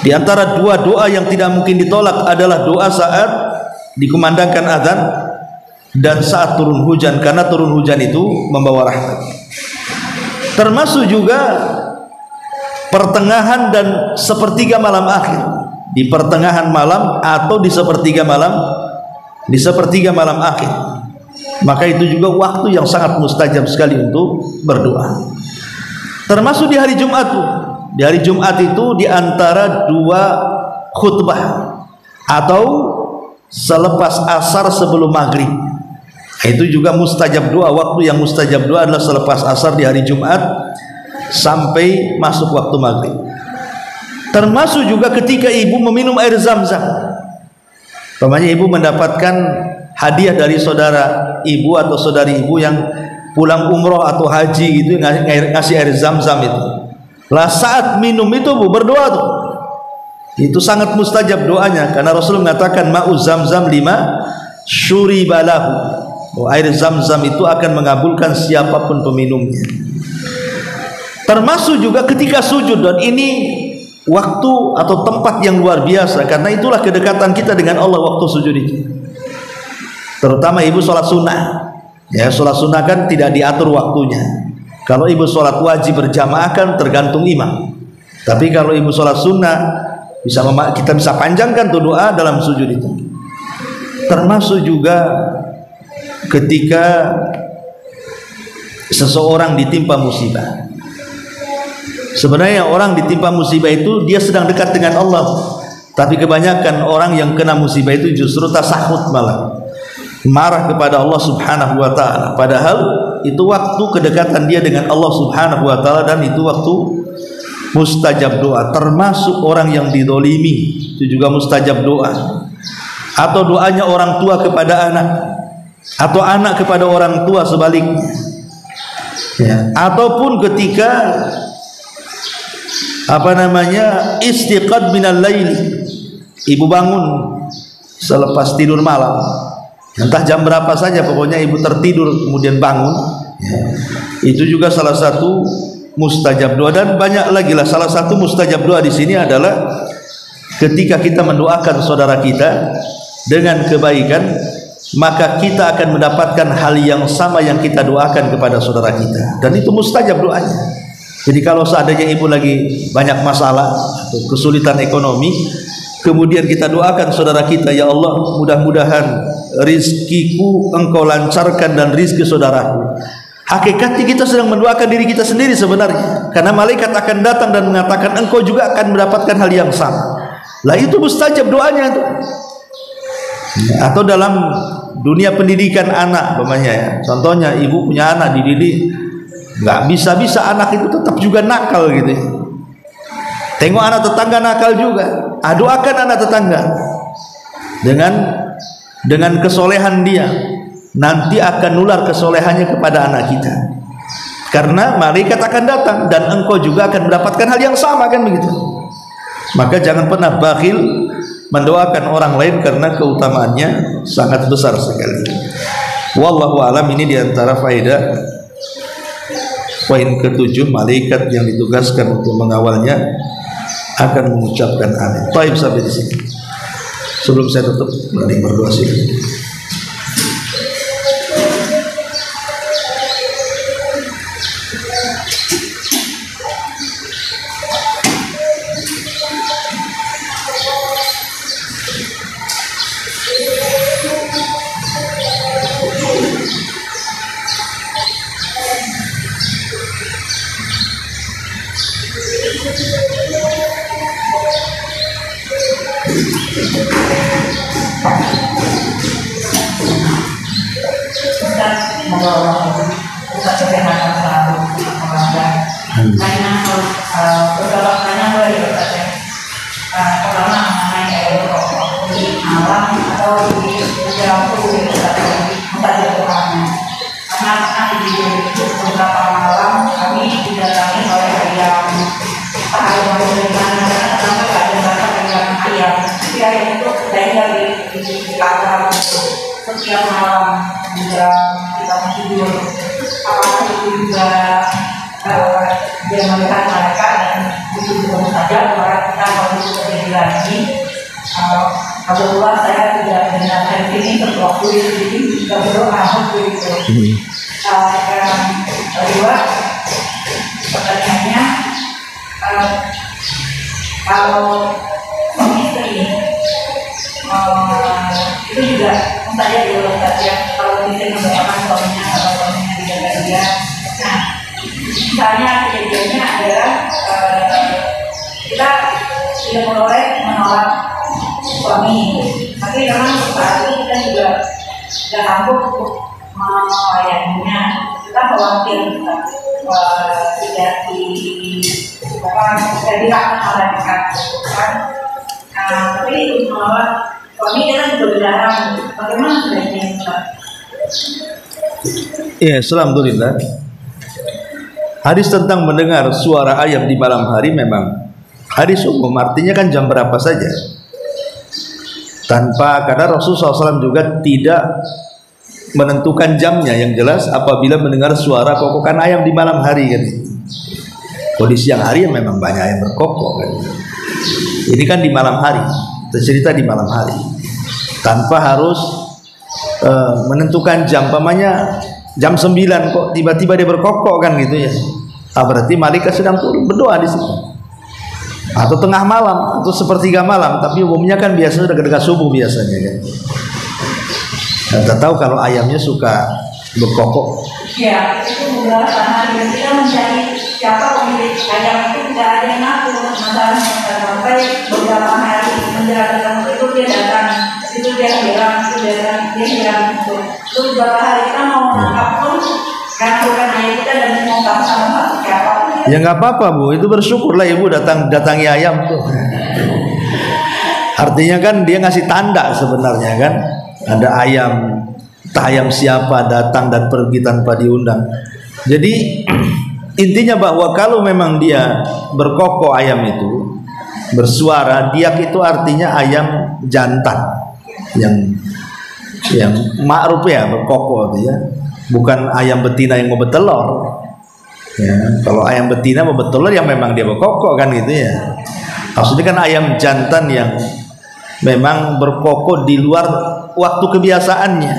Di antara 2 doa yang tidak mungkin ditolak adalah doa saat dikumandangkan azan dan saat turun hujan, karena turun hujan itu membawa rahmat. Termasuk juga pertengahan dan sepertiga malam akhir, di pertengahan malam atau di sepertiga malam akhir. Maka itu juga waktu yang sangat mustajab sekali untuk berdoa. Termasuk di hari Jumat. Di hari Jumat itu di antara 2 khutbah atau selepas asar sebelum maghrib, itu juga mustajab doa. Waktu yang mustajab doa adalah selepas asar di hari Jumat sampai masuk waktu maghrib. Termasuk juga ketika ibu meminum air zam-zam. Umpamanya ibu mendapatkan hadiah dari saudara ibu atau saudari ibu yang pulang umroh atau haji gitu, ngasih air zam-zam itu. Lah saat minum itu bu berdoa tuh. Itu sangat mustajab doanya, karena Rasul mengatakan ma'u zam-zam lima syuribalahu. Air zam-zam itu akan mengabulkan siapapun peminumnya. Termasuk juga ketika sujud, dan ini waktu atau tempat yang luar biasa, karena itulah kedekatan kita dengan Allah waktu sujud itu. Terutama ibu sholat sunnah ya, sholat sunnah kan tidak diatur waktunya. Kalau ibu sholat wajib berjamaah kan tergantung imam, tapi kalau ibu sholat sunnah kita bisa panjangkan tuh doa dalam sujud itu. Termasuk juga ketika seseorang ditimpa musibah. Sebenarnya orang ditimpa musibah itu dia sedang dekat dengan Allah, tapi kebanyakan orang yang kena musibah itu justru tasahud, malah marah kepada Allah Subhanahu wa taala, padahal itu waktu kedekatan dia dengan Allah Subhanahu wa taala, dan itu waktu mustajab doa. Termasuk orang yang didolimi itu juga mustajab doa, atau doanya orang tua kepada anak, atau anak kepada orang tua sebaliknya ya. Ataupun ketika istiqad minal laili, ibu bangun selepas tidur malam, entah jam berapa saja, pokoknya ibu tertidur kemudian bangun ya. Itu juga salah satu mustajab doa, dan banyak lagi lah. Salah satu mustajab doa di sini adalah ketika kita mendoakan saudara kita dengan kebaikan, maka kita akan mendapatkan hal yang sama yang kita doakan kepada saudara kita, dan itu mustajab doanya. Jadi kalau seandainya ibu lagi banyak masalah atau kesulitan ekonomi, kemudian kita doakan saudara kita, ya Allah, mudah-mudahan rizkiku engkau lancarkan dan rizki saudaraku. Hakikatnya kita sedang mendoakan diri kita sendiri sebenarnya, karena malaikat akan datang dan mengatakan engkau juga akan mendapatkan hal yang sama. Lah itu mustajab doanya itu. Atau dalam dunia pendidikan anak, ya. Contohnya ibu punya anak dididik, nggak bisa-bisa anak itu tetap juga nakal gitu. Tengok anak tetangga nakal juga, doakan anak tetangga dengan kesolehan dia, nanti akan nular kesolehannya kepada anak kita, karena malaikat akan datang dan engkau juga akan mendapatkan hal yang sama, kan begitu. Maka jangan pernah bakhil mendoakan orang lain, karena keutamaannya sangat besar sekali. Wallahu alam. Ini diantara faedah Poin ketujuh, malaikat yang ditugaskan untuk mengawalnya akan mengucapkan amin. Baik, sampai di sini. Sebelum saya tutup, mari berdoa silakan. Setiap malam menjelang kita tidur, apakah itu juga dia melihat mereka dan itu belum saja bahwa kita kalau itu terjadi lagi. Kebetulan saya tidak mendengarkan ini waktu itu kita berdoa begitu. Yang kedua, pertanyaannya, kalau suami istri itu juga saya di luar saja kalau bisa mendoakan suaminya atau suaminya dijaga dia. Nah, misalnya kejadiannya adalah kita tidak boleh menolak suami, tapi memang saat itu kita juga tidak sanggup untuk melayaninya. Kita khawatir tidak dirahkan oleh mereka, kan? Tapi untuk menolak suami dia kan juga dilarang. Bagaimana sebaiknya? Ya, alhamdulillah. Hadis tentang mendengar suara ayam di malam hari memang hadis umum, artinya kan jam berapa saja. Tanpa, karena Rasulullah SAW juga tidak menentukan jamnya, yang jelas apabila mendengar suara kokokan ayam di malam hari kan. Kalau di siang hari memang banyak ayam berkokok kan. Ini kan di malam hari, cerita di malam hari, tanpa harus menentukan jam. Pamannya jam 9 kok tiba-tiba dia berkokok kan gitu ya. Berarti malaikat sedang turun berdoa di situ. Atau tengah malam atau sepertiga malam, tapi umumnya kan biasanya dekat-dekat subuh biasanya kan. Kita tahu kalau ayamnya suka berkokok. Ya, itu beberapa hari kita mencari siapa pemilik ayam itu, tidak ada yang ngaku. Masalah sampai beberapa hari menjelang itu dia datang, itu dia hilang, dia hilang itu. Terus beberapa hari kita mau menangkap pun bukan ayam kita dan mau sama siapa. Ya nggak apa-apa Bu, itu bersyukurlah Ibu datangi ayam tuh. Artinya kan dia ngasih tanda sebenarnya kan. Ada ayam, entah ayam siapa datang dan pergi tanpa diundang. Jadi intinya bahwa kalau memang dia berkokok ayam itu bersuara, diak itu artinya ayam jantan yang ma'ruf ya, berkokok itu ya. Bukan ayam betina yang mau bertelur. Ya, kalau ayam betina mau bertelur yang memang dia berkokok kan gitu ya. Maksudnya kan ayam jantan yang memang berkokok di luar waktu kebiasaannya.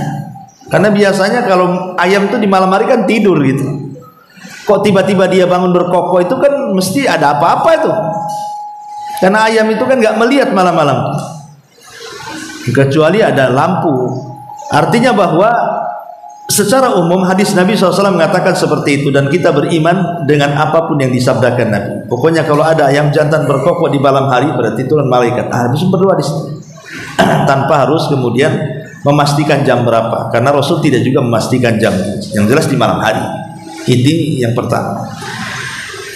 Karena biasanya kalau ayam itu di malam hari kan tidur gitu. Kok tiba-tiba dia bangun berkokok itu kan mesti ada apa-apa itu. Karena ayam itu kan nggak melihat malam-malam, kecuali ada lampu. Artinya bahwa secara umum hadis Nabi SAW mengatakan seperti itu, dan kita beriman dengan apapun yang disabdakan Nabi. Pokoknya kalau ada ayam jantan berkokok di malam hari berarti turun malaikat. Harus berdoa di sini tanpa harus kemudian memastikan jam berapa, karena Rasul tidak juga memastikan jam. Yang jelas di malam hari. Ini yang pertama.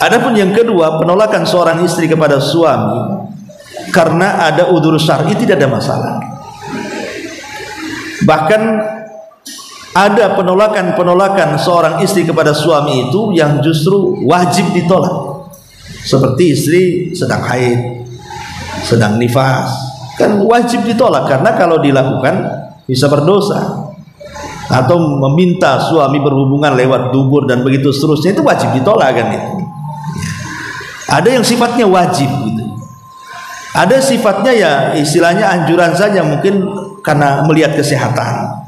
Adapun yang kedua, penolakan seorang istri kepada suami karena ada udzur syar'i tidak ada masalah. Bahkan ada penolakan seorang istri kepada suami itu yang justru wajib ditolak. Seperti istri sedang haid, sedang nifas, kan wajib ditolak karena kalau dilakukan bisa berdosa. atau meminta suami berhubungan lewat dubur dan begitu seterusnya, itu wajib ditolak kan itu. Ada yang sifatnya wajib gitu. Ada sifatnya ya istilahnya anjuran saja, mungkin karena melihat kesehatan.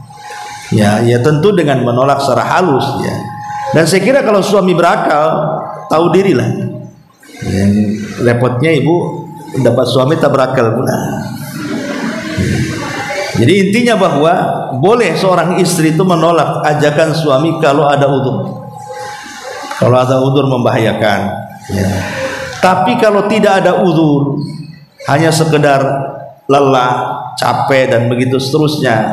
Ya tentu dengan menolak secara halus ya. Dan saya kira kalau suami berakal, tahu diri lah. Ya, repotnya ibu dapat suami tak berakal pula. Jadi intinya bahwa boleh seorang istri itu menolak ajakan suami kalau ada udzur. Kalau ada udzur membahayakan. Ya. Tapi kalau tidak ada udzur, hanya sekedar lelah, capek dan begitu seterusnya,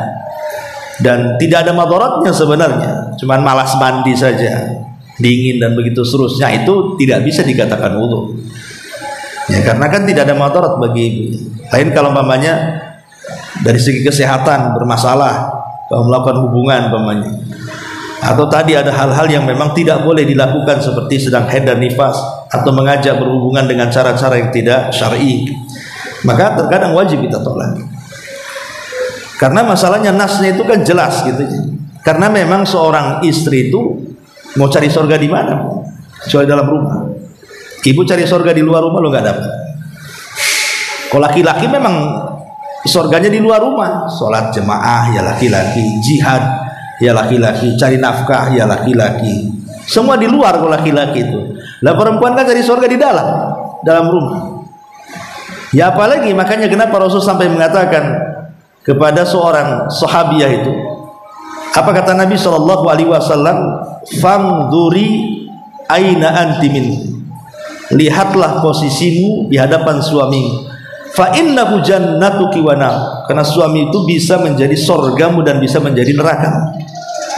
dan tidak ada madaratnya sebenarnya, cuman malas mandi saja, dingin dan begitu seterusnya, itu tidak bisa dikatakan udzur. Ya, karena kan tidak ada madarat bagi ibu. Lain kalau umpamanya dari segi kesehatan bermasalah, kalau melakukan hubungan umpamanya, atau tadi ada hal-hal yang memang tidak boleh dilakukan seperti sedang haid dan nifas, atau mengajak berhubungan dengan cara-cara yang tidak syar'i, maka terkadang wajib kita tolak. Karena masalahnya nasnya itu kan jelas gitu. Karena memang seorang istri itu mau cari surga di mana? Kecuali dalam rumah. Ibu cari surga di luar rumah lo nggak dapat. Kalau laki-laki memang surganya di luar rumah. Sholat jemaah ya laki-laki, jihad ya laki-laki, cari nafkah ya laki-laki. Semua di luar kalau laki-laki itu. Lah perempuan kan cari surga di dalam rumah. Ya apalagi makanya kenapa Rasul sampai mengatakan kepada seorang sahabiah itu, apa kata Nabi SAW? Fangduri aina anti min. Lihatlah posisimu di hadapan suamimu. Fa innahu jannatuki wa nar. Karena suami itu bisa menjadi surgamu dan bisa menjadi neraka.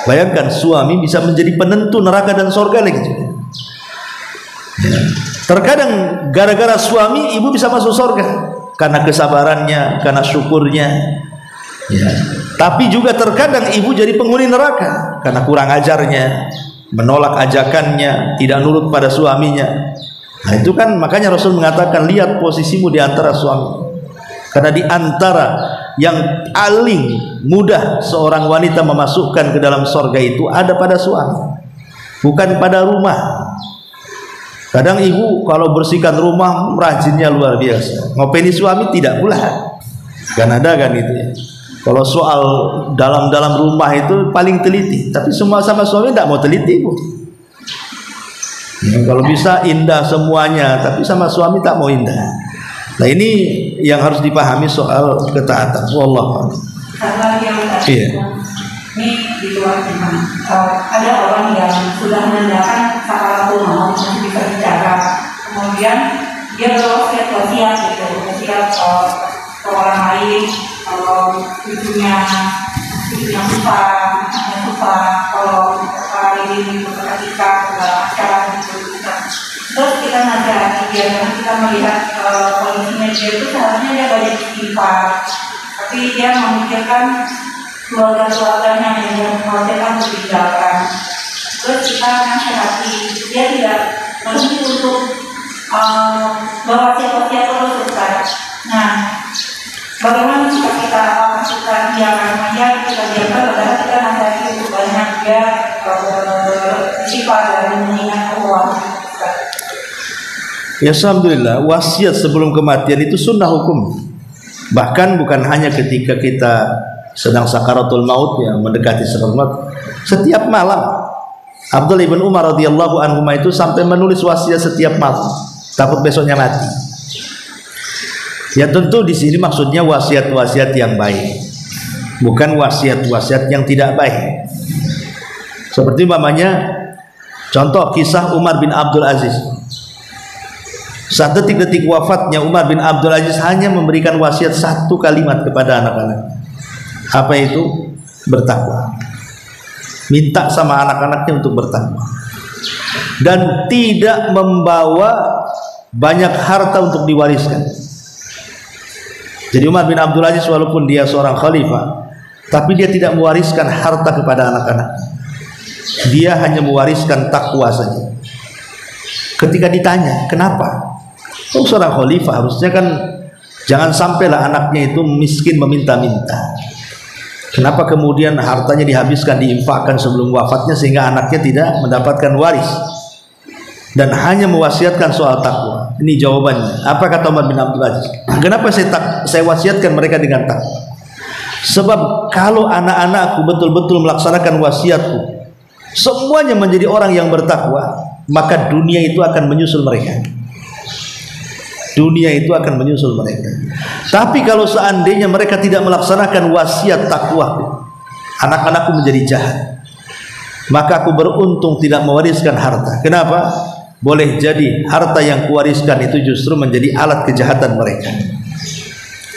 Bayangkan suami bisa menjadi penentu neraka dan surga lagi. Ya. Terkadang gara-gara suami ibu bisa masuk surga karena kesabarannya, karena syukurnya. Ya. Tapi juga terkadang ibu jadi penghuni neraka karena kurang ajarnya, menolak ajakannya, tidak nurut pada suaminya. Nah itu kan makanya Rasul mengatakan lihat posisimu di antara suami. Karena di antara yang paling mudah seorang wanita memasukkan ke dalam surga itu ada pada suami, bukan pada rumah. Kadang ibu kalau bersihkan rumah rajinnya luar biasa, ngopeni suami tidak pula. Kan ada kan itu ya. Kalau soal dalam rumah itu paling teliti, tapi semua sama suami tidak mau teliti bu. Ya, kalau bisa indah semuanya, tapi sama suami tak mau indah. Nah ini yang harus dipahami soal ketaatan. Wallah. Iya. Ini di luar iman. Ada orang yang sudah menandakan sakaratul maut, masih bisa bicara, kemudian dia berwasiat gitu, wasiat ke orang lain, kalau ibunya susah, anaknya susah, kalau ini ketika acara gitu. Terus kita nasihati dia, karena kita melihat kondisinya dia itu seharusnya dia banyak istighfar, tapi dia memikirkan keluarga-keluarganya yang dia mengkhawatirkan untuk ditinggalkan. Terus kita nasihati dia tidak berhenti untuk berwasiat-wasiat terus Ustaz. Nah, bagaimana jika kita diamkan saja, kita diamkan, padahal kita nasihati untuk banyak dia bersifat dan mengingat Allah. Ya alhamdulillah, wasiat sebelum kematian itu sunnah hukum. Bahkan bukan hanya ketika kita sedang sakaratul maut ya, mendekati sakaratul maut, setiap malam Abdullah bin Umar radhiyallahu anhu itu sampai menulis wasiat setiap malam, takut besoknya mati. Ya tentu di sini maksudnya wasiat-wasiat yang baik, bukan wasiat-wasiat yang tidak baik. Seperti umpamanya contoh kisah Umar bin Abdul Aziz. Saat detik-detik wafatnya Umar bin Abdul Aziz hanya memberikan wasiat satu kalimat kepada anak-anak. Apa itu? Bertakwa. Minta sama anak-anaknya untuk bertakwa. Dan tidak membawa banyak harta untuk diwariskan. Jadi Umar bin Abdul Aziz walaupun dia seorang khalifah, tapi dia tidak mewariskan harta kepada anak-anak. Dia hanya mewariskan takwa saja. Ketika ditanya, kenapa? Oh, seorang khalifah harusnya kan jangan sampailah anaknya itu miskin meminta-minta. Kenapa kemudian hartanya dihabiskan, diinfakkan sebelum wafatnya sehingga anaknya tidak mendapatkan waris dan hanya mewasiatkan soal takwa? Ini jawabannya. Apa kata Umar bin Abdul Aziz? Kenapa saya wasiatkan mereka dengan takwa? Sebab kalau anak-anakku betul-betul melaksanakan wasiatku, semuanya menjadi orang yang bertakwa, maka dunia itu akan menyusul mereka. Dunia itu akan menyusul mereka. Tapi kalau seandainya mereka tidak melaksanakan wasiat takwa, anak-anakku menjadi jahat, maka aku beruntung tidak mewariskan harta. Kenapa? Boleh jadi harta yang kuwariskan itu justru menjadi alat kejahatan mereka.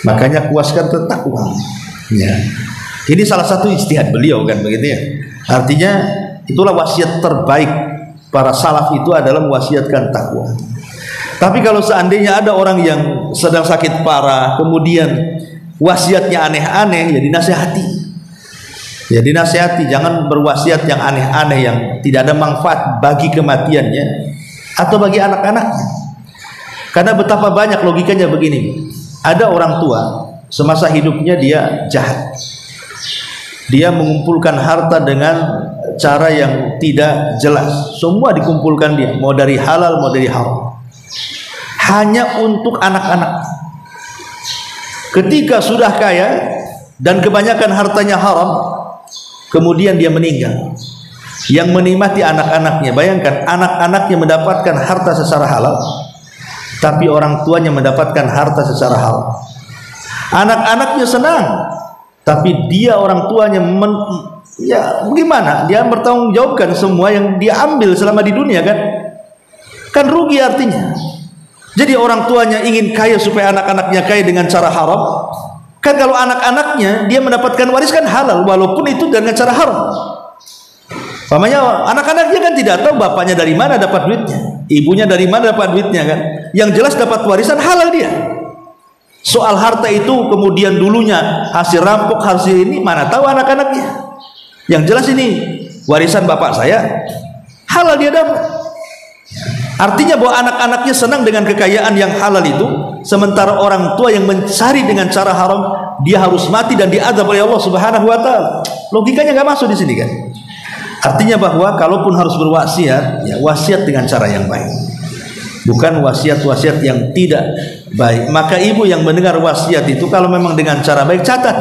Makanya kuaskan takwa. Ya. Ini salah satu ijtihad beliau kan begitu ya. Artinya itulah wasiat terbaik para salaf, itu adalah mewasiatkan takwa. Tapi kalau seandainya ada orang yang sedang sakit parah, kemudian wasiatnya aneh-aneh, ya dinasihati. Ya dinasihati, jangan berwasiat yang aneh-aneh yang tidak ada manfaat bagi kematiannya atau bagi anak-anaknya. Karena betapa banyak logikanya begini. Ada orang tua semasa hidupnya dia jahat. Dia mengumpulkan harta dengan cara yang tidak jelas. Semua dikumpulkan dia, mau dari halal mau dari haram, hanya untuk anak-anak. Ketika sudah kaya dan kebanyakan hartanya haram, kemudian dia meninggal. Yang menikmati anak-anaknya. Bayangkan, anak-anaknya mendapatkan harta secara halal, tapi orang tuanya mendapatkan harta secara haram. Anak-anaknya senang, tapi dia orang tuanya ya bagaimana? Dia bertanggung jawabkan semua yang dia ambil selama di dunia kan? Kan rugi artinya. Jadi orang tuanya ingin kaya supaya anak-anaknya kaya dengan cara haram. Kan kalau anak-anaknya dia mendapatkan waris kan halal, walaupun itu dengan cara haram. Pamannya anak-anaknya kan tidak tahu bapaknya dari mana dapat duitnya, ibunya dari mana dapat duitnya kan. Yang jelas dapat warisan halal dia. Soal harta itu kemudian dulunya hasil rampok, hasil ini, mana tahu anak-anaknya. Yang jelas ini warisan bapak saya, halal dia dapat. Artinya bahwa anak-anaknya senang dengan kekayaan yang halal itu, sementara orang tua yang mencari dengan cara haram, dia harus mati dan diazab oleh Allah Subhanahu wa taala. Logikanya nggak masuk di sini kan? Artinya bahwa kalaupun harus berwasiat, ya wasiat dengan cara yang baik. Bukan wasiat-wasiat yang tidak baik. Maka ibu yang mendengar wasiat itu kalau memang dengan cara baik, catat.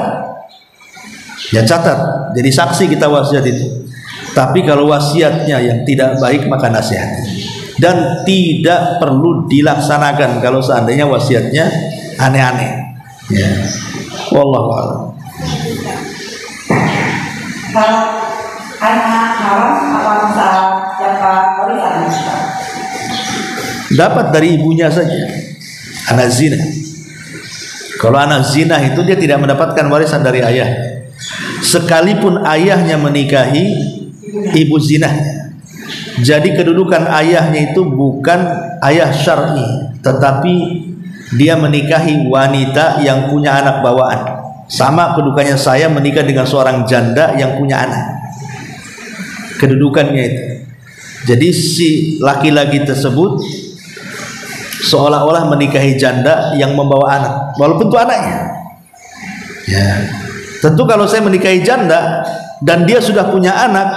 Ya catat, jadi saksi kita wasiat itu. Tapi kalau wasiatnya yang tidak baik, maka nasihati. Dan tidak perlu dilaksanakan kalau seandainya wasiatnya aneh-aneh. Ya. Wallahu a'lam. Kalau anak haram apa bisa dapat warisan? Dapat dari ibunya saja. Anak zina. Kalau anak zina itu dia tidak mendapatkan warisan dari ayah. Sekalipun ayahnya menikahi ibu zinahnya. Jadi kedudukan ayahnya itu bukan ayah syar'i, tetapi dia menikahi wanita yang punya anak bawaan. Sama kedudukannya saya menikah dengan seorang janda yang punya anak. Kedudukannya itu. Jadi si laki-laki tersebut seolah-olah menikahi janda yang membawa anak, walaupun itu anaknya. Ya. Tentu kalau saya menikahi janda dan dia sudah punya anak,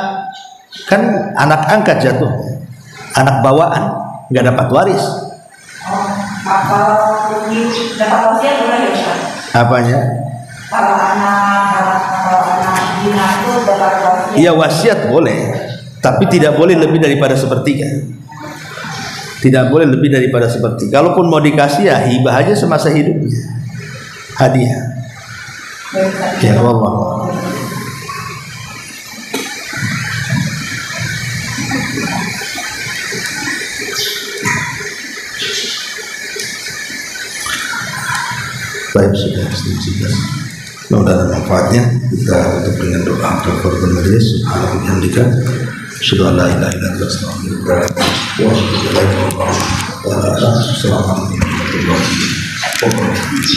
kan anak angkat jatuh, anak bawaan, nggak dapat waris. Kalau dapat wasiat boleh ya Ustaz? Apanya? Kalau anak zina itu dapat wasiat. Iya wasiat boleh, tapi tidak boleh lebih daripada sepertiga. Tidak boleh lebih daripada sepertiga. Kalaupun mau dikasih ya hibah aja semasa hidupnya, hadiah. Ya Allah. Baik, sudah setuju. Mudah-mudahan manfaatnya. Kita tutup dengan doa kafaratul majelis. Subhanallah bihamdika, asyhadu an la ilaha illa anta, astaghfiruka wa atubu ilaik. Assalamualaikum warahmatullahi wabarakatuh.